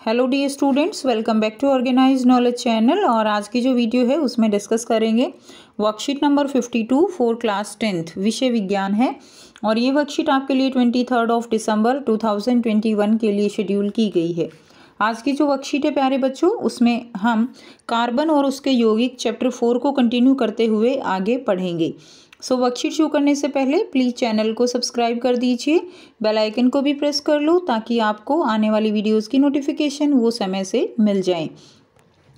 Hello dear students, welcome back to organize knowledge channel. और आज की जो वीडियो है उसमें डिस्कस करेंगे worksheet number 52 for class 10th विषय विज्ञान है। और ये वर्कशीट आपके लिए 23 दिसंबर 2021 के लिए शेड्यूल की गई है। आज की जो वर्कशीट है प्यारे बच्चों, उसमें हम कार्बन और उसके यौगिक चैप्टर 4 को कंटिन्यू करते हुए आगे पढ़ेंगे। सो वर्कशीट शुरू करने से पहले प्लीज़ चैनल को सब्सक्राइब कर दीजिए, बेल आइकन को भी प्रेस कर लो ताकि आपको आने वाली वीडियोस की नोटिफिकेशन वो समय से मिल जाए।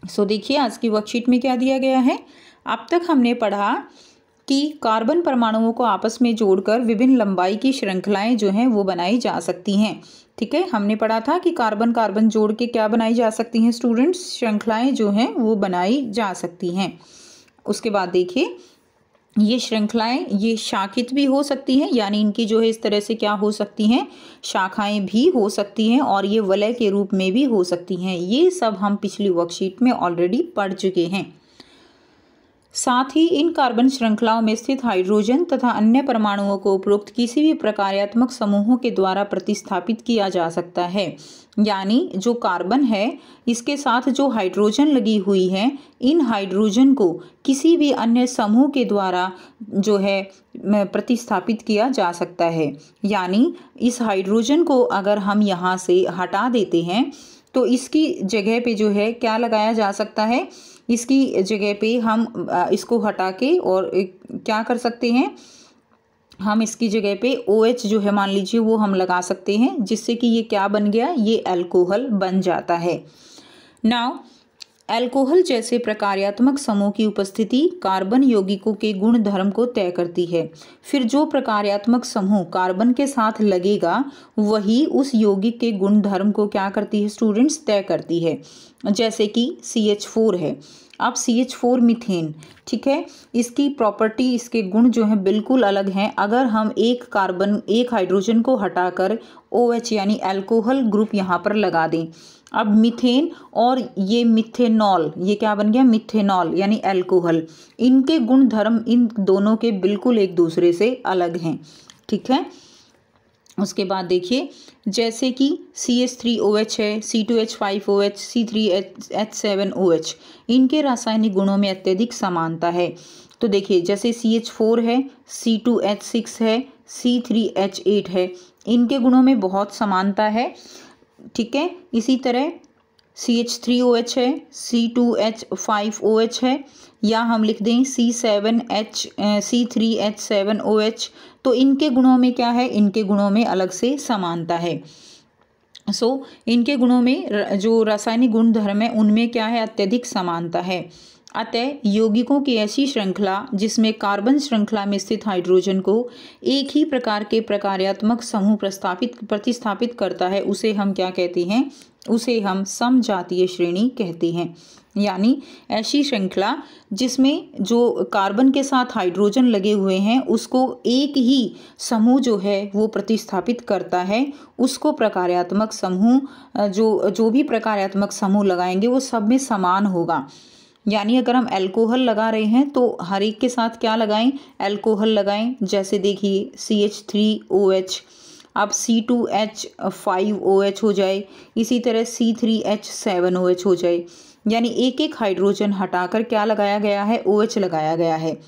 सो देखिए आज की वर्कशीट में क्या दिया गया है। अब तक हमने पढ़ा कि कार्बन परमाणुओं को आपस में जोड़कर विभिन्न लंबाई की श्रृंखलाएं जो हैं वो बनाई जा सकती हैं। ठीक है, हमने पढ़ा था कि कार्बन कार्बन जोड़ के क्या बनाई जा सकती हैं स्टूडेंट्स, श्रृंखलाएं जो हैं वो बनाई जा सकती हैं। उसके बाद देखिए ये श्रृंखलाएं ये शाखित भी हो सकती हैं, यानी इनकी जो है इस तरह से क्या हो सकती हैं, शाखाएं भी हो सकती हैं, और ये वलय के रूप में भी हो सकती हैं। ये सब हम पिछली वर्कशीट में ऑलरेडी पढ़ चुके हैं। साथ ही इन कार्बन श्रृंखलाओं में स्थित हाइड्रोजन तथा अन्य परमाणुओं को उपरोक्त किसी भी प्रकार्यात्मक समूहों के द्वारा प्रतिस्थापित किया जा सकता है। यानी जो कार्बन है इसके साथ जो हाइड्रोजन लगी हुई है, इन हाइड्रोजन को किसी भी अन्य समूह के द्वारा जो है प्रतिस्थापित किया जा सकता है। यानी इस हाइड्रोजन को अगर हम यहाँ से हटा देते हैं तो इसकी जगह पे जो है क्या लगाया जा सकता है, इसकी जगह पे हम इसको हटा के और क्या कर सकते हैं, हम इसकी जगह पे OH जो है मान लीजिए वो हम लगा सकते हैं, जिससे कि ये क्या बन गया, ये अल्कोहल बन जाता है। नाउ अल्कोहल जैसे प्रकार्यात्मक समूह की उपस्थिति कार्बन यौगिकों के गुण धर्म को तय करती है। फिर जो प्रकार्यात्मक समूह कार्बन के साथ लगेगा वही उस यौगिक के गुण धर्म को क्या करती है स्टूडेंट्स, तय करती है। जैसे कि CH4 है। अब CH4 मीथेन, ठीक है, इसकी प्रॉपर्टी, इसके गुण जो हैं बिल्कुल अलग हैं। अगर हम एक हाइड्रोजन को हटाकर OH यानी अल्कोहल ग्रुप यहाँ पर लगा दें, अब मीथेन और ये मिथेनॉल, ये क्या बन गया, मिथेनॉल यानी अल्कोहल, इनके गुण धर्म इन दोनों के बिल्कुल एक दूसरे से अलग हैं। ठीक है, उसके बाद देखिए जैसे कि CH3OH है, C2H5OH, C3H7OH, इनके रासायनिक गुणों में अत्यधिक समानता है। तो देखिए जैसे CH4 है, C2H6 है, C3H8 है, इनके गुणों में बहुत समानता है। ठीक है, इसी तरह CH3OH है, C2H5OH है, या हम लिख दें C3H7OH, तो इनके गुणों में क्या है, इनके गुणों में अलग से समानता है। इनके गुणों में जो रासायनिक गुण धर्म है उनमें क्या है, अत्यधिक समानता है। अतः यौगिकों की ऐसी श्रृंखला जिसमें कार्बन श्रृंखला में स्थित हाइड्रोजन को एक ही प्रकार के प्रकार्यात्मक समूह प्रतिस्थापित करता है, उसे हम क्या कहते हैं, उसे हम समजातीय श्रेणी कहते हैं। यानी ऐसी श्रृंखला जिसमें जो कार्बन के साथ हाइड्रोजन लगे हुए हैं उसको एक ही समूह जो है वो प्रतिस्थापित करता है, उसको प्रकार्यात्मक समूह, जो भी प्रकार्यात्मक समूह लगाएंगे वो सब में समान होगा। यानी अगर हम अल्कोहल लगा रहे हैं तो हर एक के साथ क्या लगाएं, अल्कोहल लगाएं। जैसे देखिए CH3OH, अब C2H5OH हो जाए, इसी तरह C3H7OH हो जाए। यानी एक एक हाइड्रोजन हटाकर क्या लगाया गया है, OH लगाया गया है।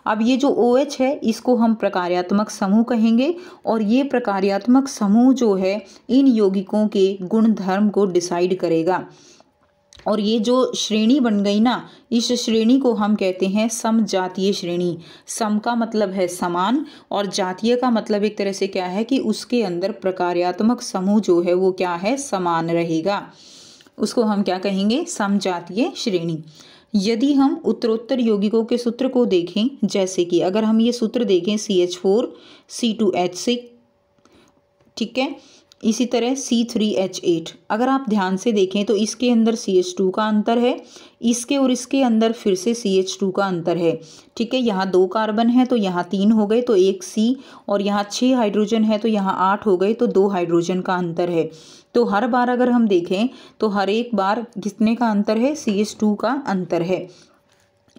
अब ये जो OH है इसको हम प्रकार्यात्मक समूह कहेंगे, और ये प्रकार्यात्मक समूह जो है इन यौगिकों के गुण धर्म को डिसाइड करेगा। और ये जो श्रेणी बन गई ना, इस श्रेणी को हम कहते हैं समजातीय श्रेणी। सम का मतलब है समान, और जातीय का मतलब एक तरह से क्या है कि उसके अंदर प्रकार्यात्मक समूह जो है वो क्या है, समान रहेगा। उसको हम क्या कहेंगे, समजातीय श्रेणी। यदि हम उत्तरोत्तर यौगिकों के सूत्र को देखें, जैसे कि अगर हम ये सूत्र देखें CH4 C2H6, ठीक है, इसी तरह C3H8, अगर आप ध्यान से देखें तो इसके अंदर CH2 का अंतर है, इसके और इसके अंदर फिर से CH2 का अंतर है। ठीक है, यहाँ 2 कार्बन है तो यहाँ 3 हो गए तो 1 C, और यहाँ 6 हाइड्रोजन है तो यहाँ 8 हो गए तो 2 हाइड्रोजन का अंतर है। तो हर बार अगर हम देखें तो हर एक बार कितने का अंतर है, CH2 का अंतर है।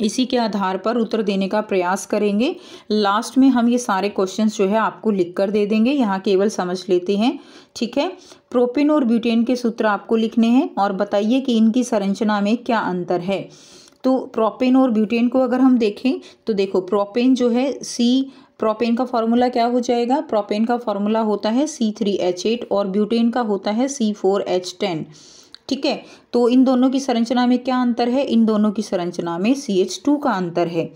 इसी के आधार पर उत्तर देने का प्रयास करेंगे। लास्ट में हम ये सारे क्वेश्चंस जो है आपको लिख कर दे देंगे, यहाँ केवल समझ लेते हैं, ठीक है। प्रोपेन और ब्यूटेन के सूत्र आपको लिखने हैं और बताइए कि इनकी संरचना में क्या अंतर है। तो प्रोपेन और ब्यूटेन को अगर हम देखें तो देखो, प्रोपेन जो है प्रोपेन का फॉर्मूला क्या हो जाएगा, प्रोपेन का फॉर्मूला होता है C3H8 और ब्यूटेन का होता है C4H10, ठीक है। तो इन दोनों की संरचना में क्या अंतर है, इन दोनों की संरचना में CH2 का अंतर है।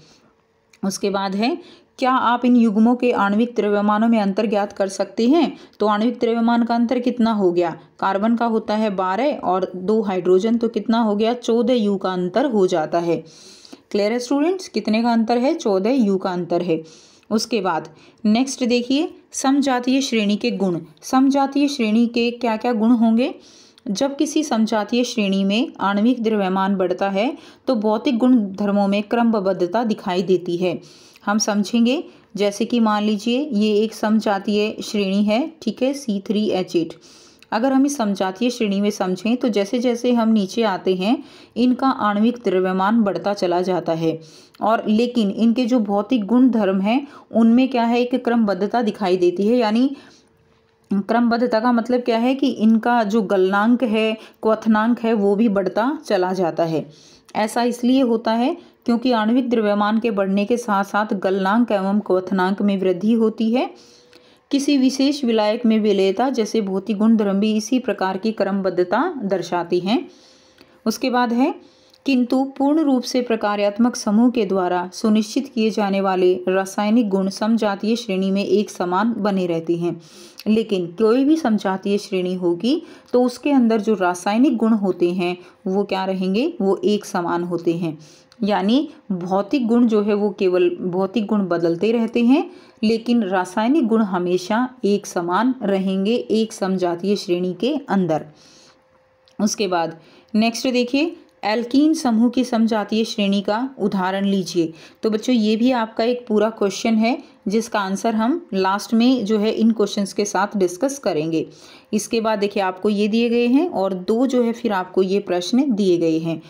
उसके बाद है, क्या आप इन युग्मों के आणविक द्रव्यमानों में अंतर ज्ञात कर सकते हैं। तो आणविक द्रव्यमान का अंतर कितना हो गया, कार्बन का होता है 12 और 2 हाइड्रोजन, तो कितना हो गया 14 U का अंतर हो जाता है। क्लियर है स्टूडेंट्स, कितने का अंतर है, 14 U का अंतर है। उसके बाद नेक्स्ट देखिए, समजातीय श्रेणी के गुण। समजातीय श्रेणी के क्या क्या गुण होंगे। जब किसी समजातीय श्रेणी में आणविक द्रव्यमान बढ़ता है तो भौतिक गुण धर्मों में क्रमबद्धता दिखाई देती है। हम समझेंगे, जैसे कि मान लीजिए ये एक समजातीय श्रेणी है, ठीक है, C3H8। अगर हम इस समजातीय श्रेणी में समझें तो जैसे जैसे हम नीचे आते हैं इनका आणविक द्रव्यमान बढ़ता चला जाता है, और लेकिन इनके जो भौतिक गुण धर्म हैं उनमें क्या है, एक क्रमबद्धता दिखाई देती है। यानी क्रमबद्धता का मतलब क्या है कि इनका जो गलनांक है, क्वथनांक है, वो भी बढ़ता चला जाता है। ऐसा इसलिए होता है क्योंकि आणविक द्रव्यमान के बढ़ने के साथ साथ गलनांक एवं क्वथनांक में वृद्धि होती है। किसी विशेष विलायक में विलेयता जैसे भौतिक गुण धर्म भी इसी प्रकार की क्रमबद्धता दर्शाती हैं। उसके बाद है, किंतु पूर्ण रूप से प्रकार्यात्मक समूह के द्वारा सुनिश्चित किए जाने वाले रासायनिक गुण समजातीय श्रेणी में एक समान बने रहते हैं। लेकिन कोई भी समजातीय श्रेणी होगी तो उसके अंदर जो रासायनिक गुण होते हैं वो क्या रहेंगे, वो एक समान होते हैं। यानी भौतिक गुण जो है वो केवल भौतिक गुण बदलते रहते हैं, लेकिन रासायनिक गुण हमेशा एक समान रहेंगे एक समजातीय श्रेणी के अंदर। उसके बाद नेक्स्ट देखिए, एल्कीन समूह की समजातीय श्रेणी का उदाहरण लीजिए। तो बच्चों ये भी आपका एक पूरा क्वेश्चन है जिसका आंसर हम लास्ट में जो है इन क्वेश्चंस के साथ डिस्कस करेंगे। इसके बाद देखिए आपको ये दिए गए हैं और 2 जो है फिर आपको ये प्रश्न दिए गए हैं।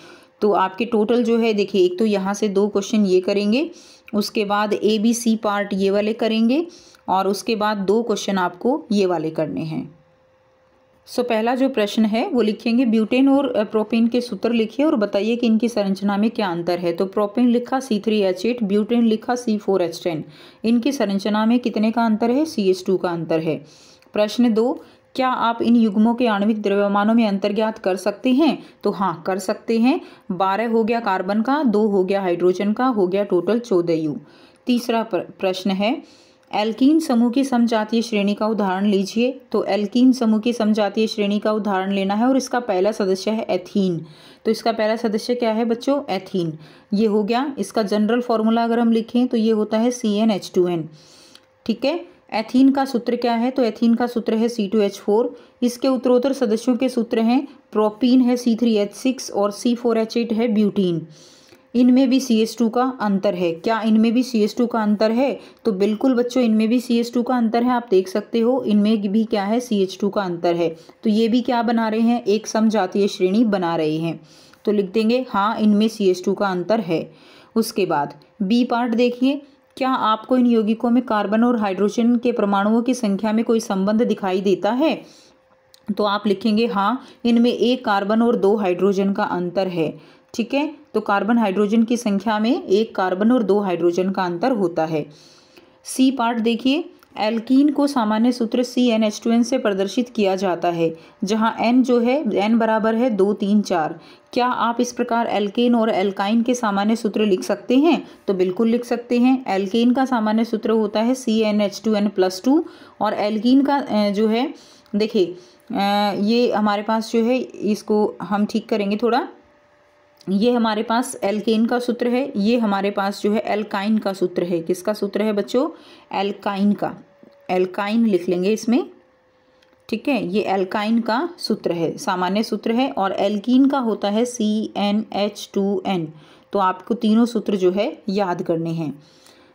तो आपके टोटल जो है देखिए, एक तो यहाँ से 2 क्वेश्चन ये करेंगे, उसके बाद ABC पार्ट ये वाले करेंगे और उसके बाद 2 क्वेश्चन आपको ये वाले करने हैं। पहला जो प्रश्न है वो लिखेंगे, ब्यूटेन और प्रोपेन के सूत्र लिखिए और बताइए कि इनकी संरचना में क्या अंतर है। तो प्रोपेन लिखा C3H8, ब्यूटेन लिखा C4H10। इनकी संरचना में कितने का अंतर है, CH2 का अंतर है। प्रश्न 2, क्या आप इन युग्मों के आणविक द्रव्यमानों में अंतर ज्ञात कर सकते हैं। तो हाँ, कर सकते हैं। 12 हो गया कार्बन का, 2 हो गया हाइड्रोजन का, हो गया टोटल 14 U। तीसरा प्रश्न है, एल्कीन समूह की समजातीय श्रेणी का उदाहरण लीजिए। तो एल्कीन समूह की समजातीय श्रेणी का उदाहरण लेना है और इसका पहला सदस्य है एथीन। तो इसका पहला सदस्य क्या है बच्चों, एथीन। ये हो गया। इसका जनरल फॉर्मूला अगर हम लिखें तो ये होता है CnH2n, ठीक है। एथीन का सूत्र क्या है, तो एथीन का सूत्र है C2H4। इसके उत्तरोत्तर सदस्यों के सूत्र हैं, प्रोपीन है C3H6 और C4H8 है ब्यूटीन। इनमें भी CH2 का अंतर है। क्या इनमें भी CH2 का अंतर है, तो बिल्कुल बच्चों इनमें भी CH2 का अंतर है। आप देख सकते हो इनमें भी क्या है, CH2 का अंतर है। तो ये भी क्या बना रहे हैं, एक समजातीय श्रेणी बना रहे हैं। तो लिख देंगे हाँ, इनमें CH2 का अंतर है। उसके बाद B पार्ट देखिए, क्या आपको इन यौगिकों में कार्बन और हाइड्रोजन के परमाणुओं की संख्या में कोई संबंध दिखाई देता है। तो आप लिखेंगे हाँ, इनमें 1 कार्बन और 2 हाइड्रोजन का अंतर है, ठीक है। तो कार्बन हाइड्रोजन की संख्या में 1 कार्बन और 2 हाइड्रोजन का अंतर होता है। C पार्ट देखिए, एल्कीन को सामान्य सूत्र CnH2n से प्रदर्शित किया जाता है, जहां N जो है N बराबर है 2, 3, 4। क्या आप इस प्रकार एल्केन और एल्काइन के सामान्य सूत्र लिख सकते हैं, तो बिल्कुल लिख सकते हैं। एल्केन का सामान्य सूत्र होता है CnH2n+2 और एल्कीन का जो है देखिए ये हमारे पास जो है, इसको हम ठीक करेंगे थोड़ा। ये हमारे पास एल्केन का सूत्र है, ये हमारे पास जो है एल्काइन का सूत्र है। किसका सूत्र है बच्चों, एल्काइन का। एल्काइन लिख लेंगे इसमें, ठीक है। ये एल्काइन का सूत्र है, सामान्य सूत्र है, और एल्कीन का होता है CnH2n। तो आपको तीनों सूत्र जो है याद करने हैं।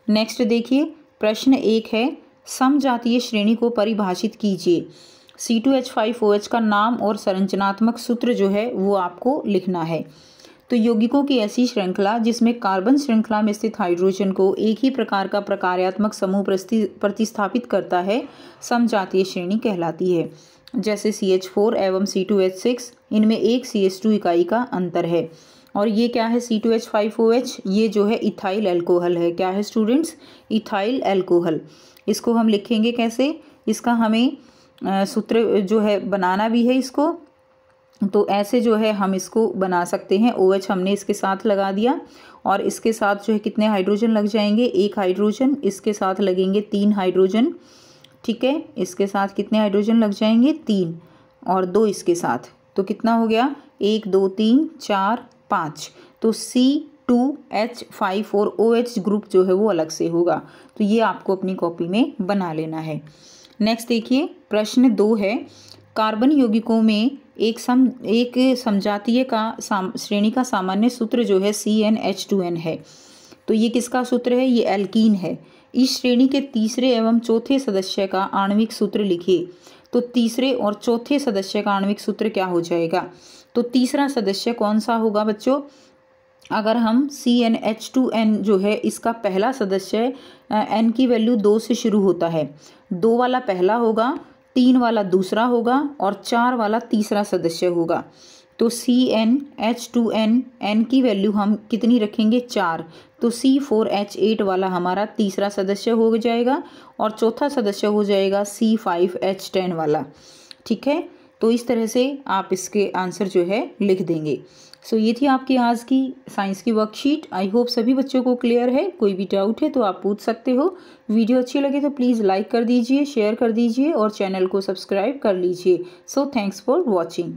नेक्स्ट देखिए, प्रश्न 1 है, समजातीय श्रेणी को परिभाषित कीजिए। C2H5OH का नाम और संरचनात्मक सूत्र जो है वो आपको लिखना है। तो यौगिकों की ऐसी श्रृंखला जिसमें कार्बन श्रृंखला में स्थित हाइड्रोजन को एक ही प्रकार का प्रकार्यात्मक समूह प्रतिस्थापित करता है समजातीय श्रेणी कहलाती है। जैसे CH4 एवं C2H6, इनमें एक CH2 इकाई का अंतर है। और ये क्या है C2H5OH, ये जो है इथाइल अल्कोहल है। क्या है स्टूडेंट्स? Ethyl alcohol. इसको हम लिखेंगे कैसे? इसका हमें सूत्र जो है बनाना भी है इसको, तो ऐसे जो है हम इसको बना सकते हैं। OH हमने इसके साथ लगा दिया और इसके साथ जो है कितने हाइड्रोजन लग जाएंगे? एक हाइड्रोजन, इसके साथ लगेंगे 3 हाइड्रोजन, ठीक है। इसके साथ कितने हाइड्रोजन लग जाएंगे? 3, और 2 इसके साथ, तो कितना हो गया? 1 2 3 4 5। तो C2H5 और OH ग्रुप जो है वो अलग से होगा। तो ये आपको अपनी कॉपी में बना लेना है। नेक्स्ट देखिए, प्रश्न 2 है, कार्बन यौगिकों में एक समजातीय का श्रेणी का सामान्य सूत्र जो है CnH2n है। तो ये किसका सूत्र है? ये एल्कीन है। इस श्रेणी के तीसरे एवं चौथे सदस्य का आणविक सूत्र लिखिए। तो तीसरे और चौथे सदस्य का आणविक सूत्र क्या हो जाएगा? तो तीसरा सदस्य कौन सा होगा बच्चों? अगर हम CnH2n जो है इसका पहला सदस्य n की वैल्यू 2 से शुरू होता है, 2 वाला पहला होगा, 3 वाला दूसरा होगा और 4 वाला तीसरा सदस्य होगा। तो CnH2n n की वैल्यू हम कितनी रखेंगे? 4। तो C4H8 वाला हमारा तीसरा सदस्य हो जाएगा और चौथा सदस्य हो जाएगा C5H10 वाला, ठीक है। तो इस तरह से आप इसके आंसर जो है लिख देंगे। सो ये थी आपकी आज की साइंस की वर्कशीट। आई होप सभी बच्चों को क्लियर है। कोई भी डाउट है तो आप पूछ सकते हो। वीडियो अच्छी लगे तो प्लीज़ लाइक कर दीजिए, शेयर कर दीजिए और चैनल को सब्सक्राइब कर लीजिए। So thanks for watching.